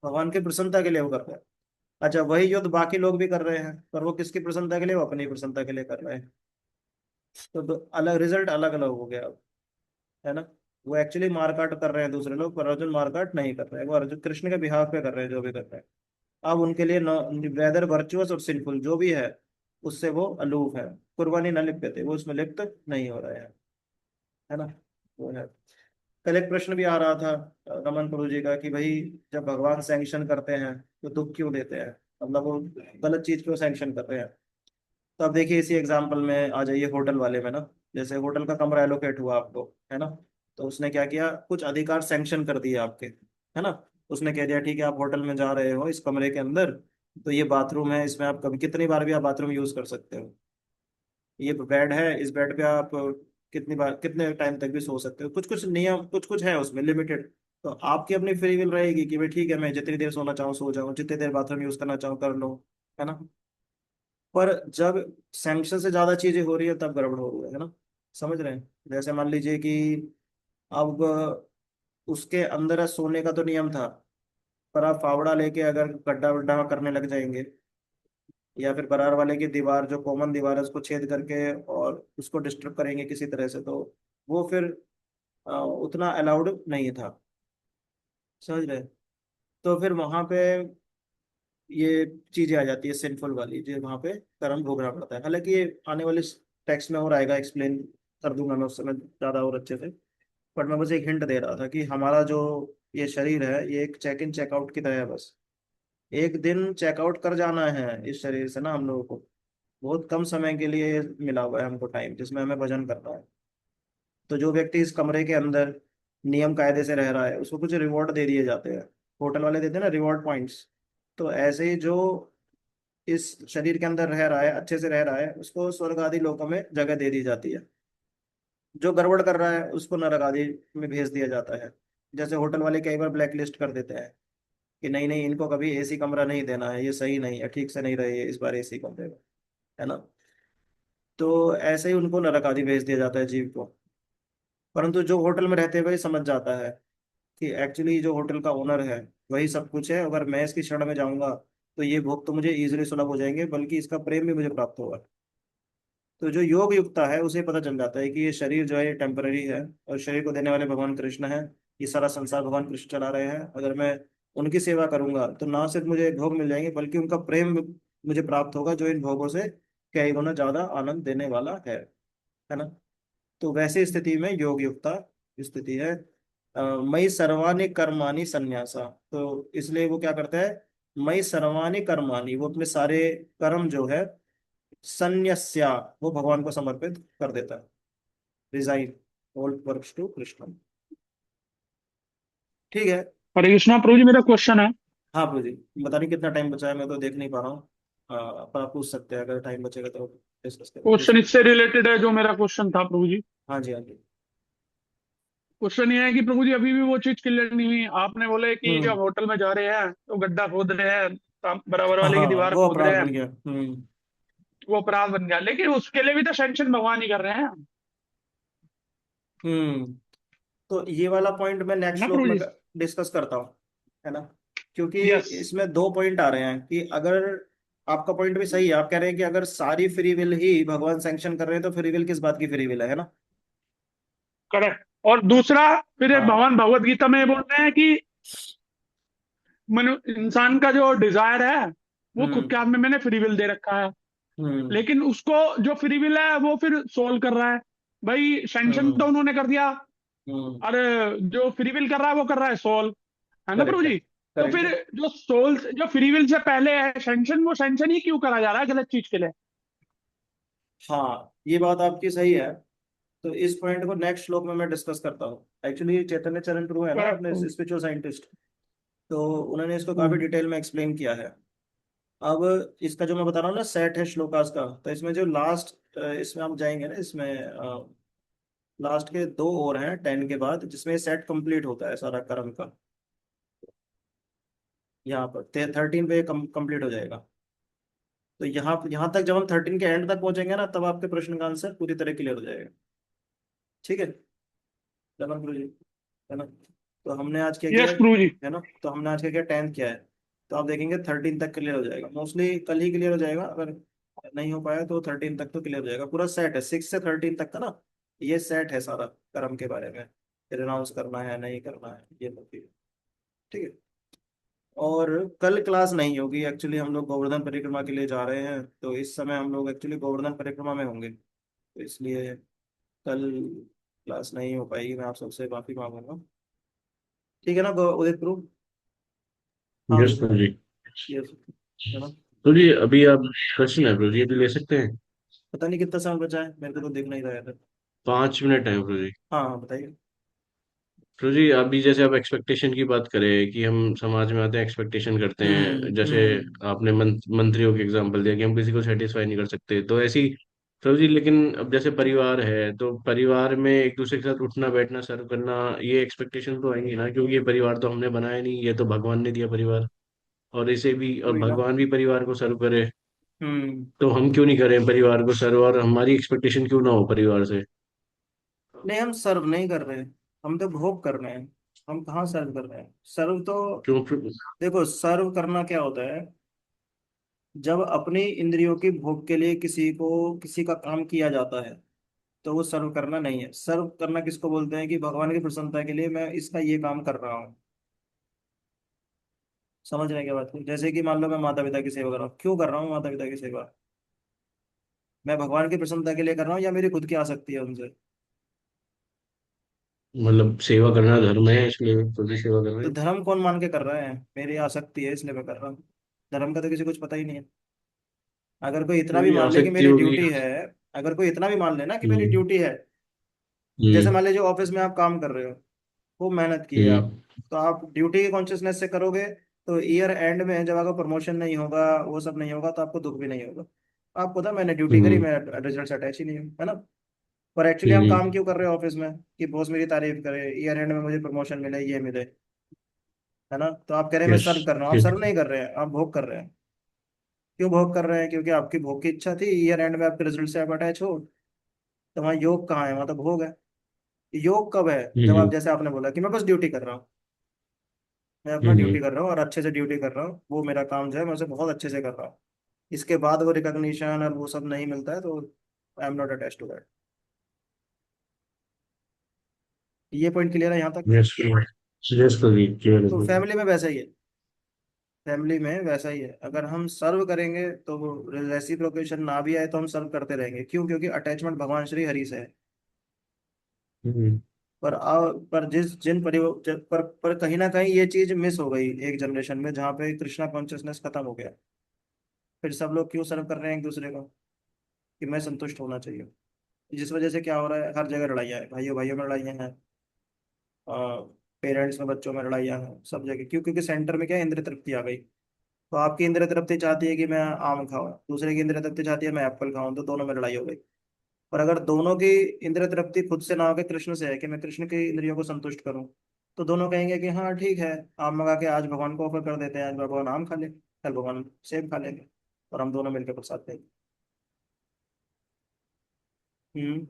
भगवान की प्रसन्नता के लिए वो कर रहे हैं। अच्छा, वही युद्ध बाकी लोग भी कर रहे हैं, पर वो किसकी प्रसन्नता के लिए? वो अपनी प्रसन्नता के लिए कर रहे हैं। तो अलग रिजल्ट अलग अलग हो गया अब, है ना। वो एक्चुअली मारकाट कर रहे हैं दूसरे लोग, पर अर्जुन मारकाट नहीं कर रहे हैं, वो अर्जुन कृष्ण के बिहाफ पे कर रहे हैं जो भी कर रहे हैं। अब उनके लिए वेदर वर्चुअस और सिंफुल जो भी है उससे वो अलूप है। कुर्बानी न लिप्यते, वो उसमें लिप्त नहीं हो रहे हैं, है ना। वो है। कल एक प्रश्न भी आ रहा था रमन प्रभु जी का कि भाई जब भगवान सैंक्शन करते हैं तो दुख क्यों देते हैं, मतलब वो गलत चीज क्यों सैंक्शन कर रहे हैं। तो अब देखिए इसी एग्जाम्पल में आ जाइए होटल वाले में ना। जैसे होटल का कमरा एलोकेट हुआ आपको, है ना। तो उसने क्या किया, कुछ अधिकार सैंक्शन कर दिए आपके, है ना। उसने कह दिया ठीक है आप होटल में जा रहे हो इस कमरे के अंदर, तो ये बाथरूम है, इसमें आप कभी कितनी बार भी आप बाथरूम यूज कर सकते हो। ये बेड है, इस बेड पे आप कितनी बार कितने टाइम तक भी सो सकते हो। कुछ कुछ नियम कुछ कुछ है उसमें लिमिटेड। तो आपकी अपनी फ्री विल रहेगी कि भाई ठीक है मैं जितनी देर सोना चाहूँ सो जाऊँ, जितनी देर बाथरूम यूज करना चाहूँ कर लो, है ना। पर जब सैंक्शन से ज्यादा चीजें हो रही है तब गड़बड़ हो रही है ना। समझ रहे हैं? जैसे मान लीजिए कि अब उसके अंदर सोने का तो नियम था, पर आप फावड़ा लेके अगर गड्ढा वड्ढा करने लग जाएंगे, या फिर बरार वाले की दीवार जो कॉमन दीवार है उसको छेद करके और उसको डिस्टर्ब करेंगे किसी तरह से, तो वो फिर उतना अलाउड नहीं था। समझ रहे? तो फिर वहां पे ये चीजें आ जाती है सिंफुल वाली, जो वहां पे कर्म भोगना पड़ता है। हालांकि ये आने वाले टेक्स्ट में और आएगा, एक्सप्लेन कर दूंगा मैं उस समय ज्यादा और अच्छे से। बट मैं बस एक हिंट दे रहा था कि हमारा जो ये शरीर है ये एक चेक इन चेकआउट की तरह है बस। एक दिन चेकआउट कर जाना है इस शरीर से ना हम लोगों को। बहुत कम समय के लिए मिला हुआ है हमको टाइम जिसमें हमें भजन करना है। तो जो व्यक्ति इस कमरे के अंदर नियम कायदे से रह रहा है उसको कुछ रिवॉर्ड दे दिए जाते हैं। होटल वाले देते हैं ना रिवॉर्ड पॉइंट्स। तो ऐसे ही जो इस शरीर के अंदर रह रहा है, अच्छे से रह रहा है, उसको स्वर्ग आदि लोकों में जगह दे दी जाती है। जो गड़बड़ कर रहा है उसको नरक आदि में भेज दिया जाता है। जैसे होटल वाले कई बार ब्लैक लिस्ट कर देते हैं कि नहीं नहीं इनको कभी एसी कमरा नहीं देना है, ये सही नहीं है, ठीक से नहीं रहे इस बार एसी कमरे में, है ना। तो ऐसे ही उनको नरक आदि भेज दिया जाता है जीव को। परंतु जो होटल में रहते हुए समझ जाता है कि एक्चुअली जो होटल का ओनर है वही सब कुछ है, अगर मैं इसकी शरण में जाऊंगा तो ये भोग तो मुझे इजीली सुलभ हो जाएंगे, बल्कि इसका प्रेम भी मुझे प्राप्त होगा। तो जो योग युक्ता है उसे पता चल जाता है कि ये शरीर जो है ये टेम्पररी है, और शरीर को देने वाले भगवान कृष्ण है। ये सारा संसार भगवान कृष्ण चला रहे हैं। अगर मैं उनकी सेवा करूंगा तो ना सिर्फ मुझे भोग मिल जाएंगे बल्कि उनका प्रेम मुझे प्राप्त होगा, जो इन भोगों से कई गुना ज्यादा आनंद देने वाला है ना। तो वैसे स्थिति में योग युक्ता स्थिति है। मई सर्वाणि कर्माणि संन्यासा। तो इसलिए वो क्या करता है, मई सर्वाणि कर्माणि, वो अपने सारे कर्म जो है संन्यस्या, वो भगवान को समर्पित कर देता है। Resign all works to Krishna. ठीक है। हरे कृष्णा प्रभु जी, मेरा क्वेश्चन है। हाँ प्रभु जी, बता नहीं कितना टाइम बचा है, मैं तो देख नहीं पा रहा हूँ। पर आप पूछ सकते हैं अगर टाइम बचेगा तो डिस्कस करें क्वेश्चन पूछ। इससे रिलेटेड है जो मेरा क्वेश्चन था प्रभु जी। हाँ जी हाँ जी। क्वेश्चन ये है कि प्रभु जी अभी भी वो चीज क्लियर नहीं हुई। आपने बोले कि हम्म। जब होटल में जा रहे हैं तो गड्ढा खोद रहे हैं, बराबर हाँ वाले हाँ, की दीवार वो खोद अपराध रहे हैं, बन गया। वो अपराध बन गया, लेकिन उसके लिए भी तो सैंक्शन भगवान ही कर रहे हैं, हम्म। तो ये वाला पॉइंट मैं है नेक्स्ट ना श्लोक प्रभु में जी? डिस्कस करता हूँ, है ना। क्योंकि यस। इसमें दो पॉइंट आ रहे हैं कि अगर आपका पॉइंट भी सही है, आप कह रहे हैं कि अगर सारी फ्री विल ही भगवान सैंक्शन कर रहे हैं तो फ्री विल किस बात की फ्री विल है ना। करेक्ट। और दूसरा, फिर ये हाँ। भगवान भगवत गीता में ये बोल रहे हैं कि मनु इंसान का जो डिजायर है वो खुद हम्म के हाथ में मैंने फ्री विल दे रखा है, हम्म लेकिन उसको जो फ्री विल है वो फिर सोल्व कर रहा है। भाई सैंक्शन हम्म तो उन्होंने कर दिया, हम्म। और जो फ्री विल कर रहा है वो कर रहा है सोल्व, है ना प्रभु करेक्ट है। जी? तो करेक्ट फिर है। जो सोल, जो फ्री विल से पहले है सेंशन, वो सेंशन ही क्यों करा जा रहा है गलत चीज के लिए? हाँ, ये बात आपकी सही है। तो इस पॉइंट को नेक्स्ट श्लोक में मैं डिस्कस करता हूँ। एक्चुअली चैतन्य चरण प्रभु है ना अपने हम्म, स्पिरिचुअल साइंटिस्ट, तो उन्होंने इसको काफी हम्म, डिटेल में एक्सप्लेन किया है। अब इसका जो मैं बता रहा हूँ ना सेट है श्लोकास का, तो इसमें जो लास्ट, इसमें हम जाएंगे ना, इसमें लास्ट के दो और हैं 10 के बाद, जिसमें सेट कंप्लीट होता है सारा कर्म का। यहाँ पर 13 पे कंप्लीट हो जाएगा। तो यहाँ तक जब हम 13 के एंड तक पहुंचेंगे ना, तब आपके प्रश्न का आंसर पूरी तरह क्लियर हो जाएगा। ठीक है रमन गुरु जी, है ना? तो हमने आज क्या किया यस प्रभु जी। है ना, तो हमने आज क्या किया, 10th किया है। तो आप देखेंगे 13 तक क्लियर हो जाएगा, मोस्टली कल ही क्लियर हो जाएगा। अगर नहीं हो पाया तो 13 तक तो क्लियर हो जाएगा। पूरा सेट है 6 से 13 तक का ना, ये सेट है सारा कर्म के बारे में, रिनाउंस करना है नहीं करना है, ये सब चीज़। ठीक है। और कल क्लास नहीं होगी एक्चुअली, हम लोग गोवर्धन परिक्रमा के लिए जा रहे हैं, तो इस समय हम लोग एक्चुअली गोवर्धन परिक्रमा में होंगे, तो इसलिए कल क्लास नहीं हो पाएगी। मैं आप सबसे माफी मांगूंगा। ठीक है ना उदित प्रो? हाँ यस उदित प्रो, प्रभु जी। ये है ना? प्रभु जी अभी आप क्वेश्चन है प्रभु जी, अभी ले सकते हैं? पता नहीं कितना समय बचा है, मेरे को तो देखना ही रहा था। 5 मिनट है प्रभु जी। हाँ हाँ बताइए। तो जी अभी जैसे आप एक्सपेक्टेशन की बात करें कि हम समाज में आते हैं एक्सपेक्टेशन करते हैं, जैसे हम्म। आपने मंत्रियों के एग्जांपल दिया कि हम किसी को सेटिस्फाई नहीं कर सकते, तो ऐसी तो जी, लेकिन अब जैसे परिवार है तो परिवार में एक दूसरे के साथ उठना बैठना सर्व करना, ये एक्सपेक्टेशन तो आएंगी ना, क्योंकि ये परिवार तो हमने बनाया नहीं, ये तो भगवान ने दिया परिवार। और इसे भी, और वही ना। भगवान भी परिवार को सर्व करे, हम्म। तो हम क्यों नहीं करें परिवार को सर्व, और हमारी एक्सपेक्टेशन क्यों ना हो परिवार से? नहीं, हम सर्व नहीं कर रहे हैं, हम तो भोग कर रहे हैं। हम कहाँ सर्व कर रहे हैं? सर्व तो क्यों? देखो, सर्व करना क्या होता है, जब अपनी इंद्रियों की भोग के लिए किसी को किसी का काम किया जाता है, तो वो सर्व करना नहीं है। सर्व करना किसको बोलते हैं कि भगवान की प्रसन्नता के लिए मैं इसका ये काम कर रहा हूँ। समझ रहे हैं क्या बात को? जैसे कि मान लो मैं माता पिता की सेवा कर रहा हूँ, क्यों कर रहा हूँ माता पिता की सेवा? मैं भगवान की प्रसन्नता के लिए कर रहा हूँ या मेरी खुद की आसक्ति है उनसे? मतलब सेवा करना धर्म है, इसलिए तो भी सेवा कर रहे तो हैं। धर्म कौन मान के कर रहा है? मेरी आसक्ति है इसलिए मैं कर रहा हूँ। धर्म का तो किसी को कुछ पता ही नहीं है। अगर कोई इतना तो भी भी मान ले कि आसक्ति मेरी होगी। ड्यूटी है, अगर कोई इतना भी मान ले ना कि मेरी हम्म। ड्यूटी है, जैसे हम्म। मान लीजिए ऑफिस में आप काम कर रहे हो, खूब मेहनत की है हम्म। आप, तो आप ड्यूटी के कॉन्शियसनेस से करोगे, तो ईयर एंड में जब आपका प्रमोशन नहीं होगा, वो सब नहीं होगा, तो आपको दुख भी नहीं होगा। आपको था मैंने ड्यूटी करी, हम्म। मैं रिजल्ट से अटैच ही नहीं हूँ, है ना? पर एक्चुअली हम काम हम्म। क्यों कर रहे हैं ऑफिस में? कि बॉस मेरी तारीफ करे, ईयर एंड में मुझे प्रमोशन मिले, ये मिले, है ना? तो आप कह रहे हैं मैं यस। सर्व कर रहा हूँ, आप सर्व नहीं कर रहे हैं, आप भोग कर रहे हैं। क्यों भोग कर रहे हैं? क्योंकि आपकी भोग की इच्छा थी, ईयर एंड में आपके रिजल्ट से आप अटैच हो। तो वहाँ योग कहाँ है? वहाँ तो भोग है। योग कब है? जब आप, हम्म। जैसे आपने बोला कि मैं बस ड्यूटी कर रहा हूँ, मैं अपना ड्यूटी हम्म। कर रहा हूँ और अच्छे से ड्यूटी कर रहा हूँ, वो मेरा काम जो है मैं उसे बहुत अच्छे से कर रहा हूँ। इसके बाद वो रिकॉग्निशन और वो सब नहीं मिलता है, तो I am not attach to that. ये पॉइंट क्लियर है यहाँ तक? यस। यस प्रदीप, क्लियर है तो प्रदीप। फैमिली में वैसा ही है। फैमिली में वैसा ही है, अगर हम सर्व करेंगे तो रेसिप्रोकेशन ना भी आए तो हम सर्व करते रहेंगे। क्यों? क्योंकि अटैचमेंट भगवान श्री हरि से है। हम्म। पर जिस जिन पर कहीं ना कहीं ये चीज मिस हो गई एक जनरेशन में, जहाँ पे कृष्णा कॉन्शियसनेस खत्म हो गया। फिर सब लोग क्यों सर्व कर रहे हैं एक दूसरे को? कि मैं संतुष्ट होना चाहिए। जिस वजह से क्या हो रहा है, हर जगह लड़ाइयाँ हैं, भाइयों भाइयों में लड़ाइयाँ हैं, पेरेंट्स में बच्चों में लड़ाइयाँ हैं, सब जगह। क्यों? क्योंकि सेंटर में क्या है, इंद्रिय तृप्ति आ गई। तो आपकी इंद्रिय तृप्ति चाहती है कि मैं आम खाऊं, दूसरे की इंद्रिय तृप्ति चाहती है मैं एप्पल खाऊं, तो दोनों में लड़ाई हो गई। पर अगर दोनों की इंद्रिय तृप्ति खुद से ना होकर कृष्ण से है कि मैं कृष्ण की इंद्रियों को संतुष्ट करूं, तो दोनों कहेंगे कि हाँ ठीक है, आम मंगा के आज भगवान को ऑफर कर देते हैं, आज भगवान आम खा ले, कल भगवान सेब खा लेंगे, और हम दोनों मिलकर प्रसाद देंगे। हम्म।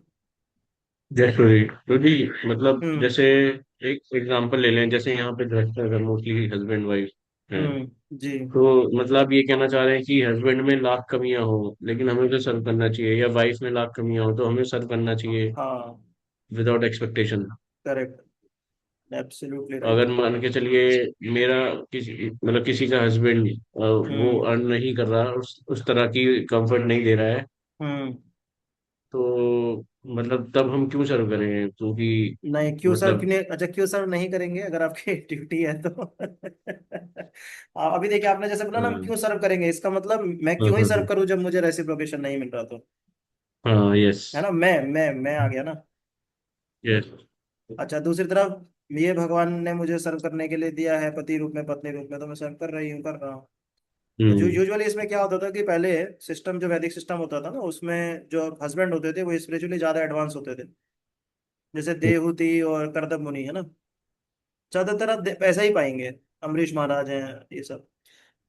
यस प्रदीप, तो जी मतलब हम्म। जैसे एक एग्जांपल ले लें, जैसे यहाँ पे गृहस्थ अगर मोस्टली हस्बैंड वाइफ हैं, जी। तो मतलब आप ये कहना चाह रहे हैं कि हस्बैंड में लाख कमियां हो लेकिन हमें तो सर्व करना चाहिए, या वाइफ में लाख कमियां हो तो हमें सर्व करना चाहिए हाँ, without expectation? Correct, absolutely right. अगर मान के चलिए मेरा किसी, मतलब किसी का हस्बैंड वो हम्म। अर्न नहीं कर रहा, उस तरह की कंफर्ट नहीं दे रहा है, हम्म। तो मतलब तब हम क्यों सर्व करें, क्योंकि नहीं, क्यों सर्व मतलब। क्यों नहीं, अच्छा क्यों सर्व नहीं करेंगे अगर आपकी ड्यूटी है तो अभी देखिए आपने जैसे बोला ना, हम हाँ क्यों सर्व करेंगे, इसका मतलब मैं हाँ क्यों ही हाँ सर्व करूं जब मुझे रेसिप्रोकेशन नहीं मिल रहा तो, हाँ, यस है ना, मैं आ गया ना। यस। अच्छा दूसरी तरफ ये भगवान ने मुझे सर्व करने के लिए दिया है, पति रूप में पत्नी रूप में, तो मैं सर्व कर रही हूँ, कर रहा हूँ। तो जो हम्म। यूजुअली इसमें क्या होता था कि पहले सिस्टम, जो वैदिक सिस्टम होता था ना, उसमें जो हस्बैंड होते थे वो स्पिरिचुअली ज्यादा एडवांस होते थे, जैसे देवहूति और करदम मुनि, है ना, ज्यादातर आप ऐसा ही पाएंगे, अम्बरीश महाराज हैं, ये सब।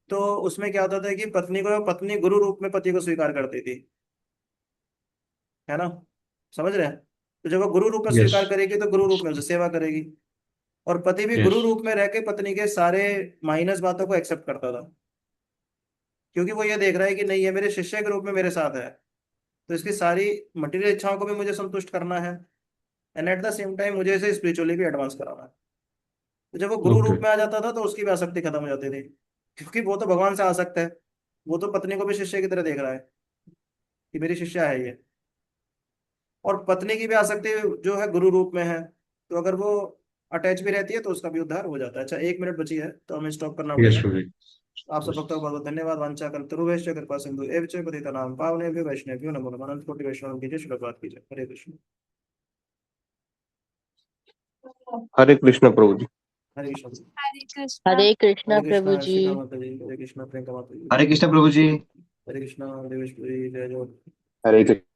तो उसमें क्या होता था कि पत्नी गुरु रूप में पति को स्वीकार करती थी, है ना, समझ रहे हैं। तो जब वो गुरु रूप में यस स्वीकार करेगी तो गुरु रूप में उसे सेवा करेगी, और पति भी यस। गुरु रूप में रह के पत्नी के सारे माइनस बातों को एक्सेप्ट करता था, क्योंकि वो ये देख रहा है कि नहीं, ये मेरे शिष्य के रूप में मेरे साथ है, तो इसकी सारी मटेरियल इच्छाओं को भी मुझे संतुष्ट करना है, and at the same time मुझे इसे स्पिरिचुअली भी एडवांस कराना है। तो जब वो गुरु ओके। रूप में आ जाता था तो उसकी भी आसक्ति खत्म हो जाती थी, क्योंकि वो तो भगवान से आसक्त है, वो तो पत्नी को भी शिष्य की तरह देख रहा है कि मेरी शिष्या है ये। और पत्नी की भी आसक्ति जो है गुरु रूप में है, तो अगर वो अटैच भी रहती है तो उसका भी उद्धार हो जाता है। अच्छा 1 मिनट बची है तो हमें स्टॉप करना यस पड़ेगा। प्रभु आप सब जी। भक्तों को बहुत बहुत धन्यवाद। वांछा कल्पतरुभ्यश्च कृपा सिंधु एवं च पतितानां पावनेभ्यो वैष्णवेभ्यो नमो नमः। अनंत कोटि वैष्णव की जय, शुभप्रभात की जय, हरे कृष्ण। हरे कृष्ण प्रभु जी। हरे कृष्ण। हरे कृष्णा हरे प्रभु कृष्णा जी। श्रीका माता जी, हरे कृष्णा प्रियंका माता जी, हरे कृष्ण प्रभु जी। हरे कृष्ण देवेश जी, जय जय। हरे कृष्ण।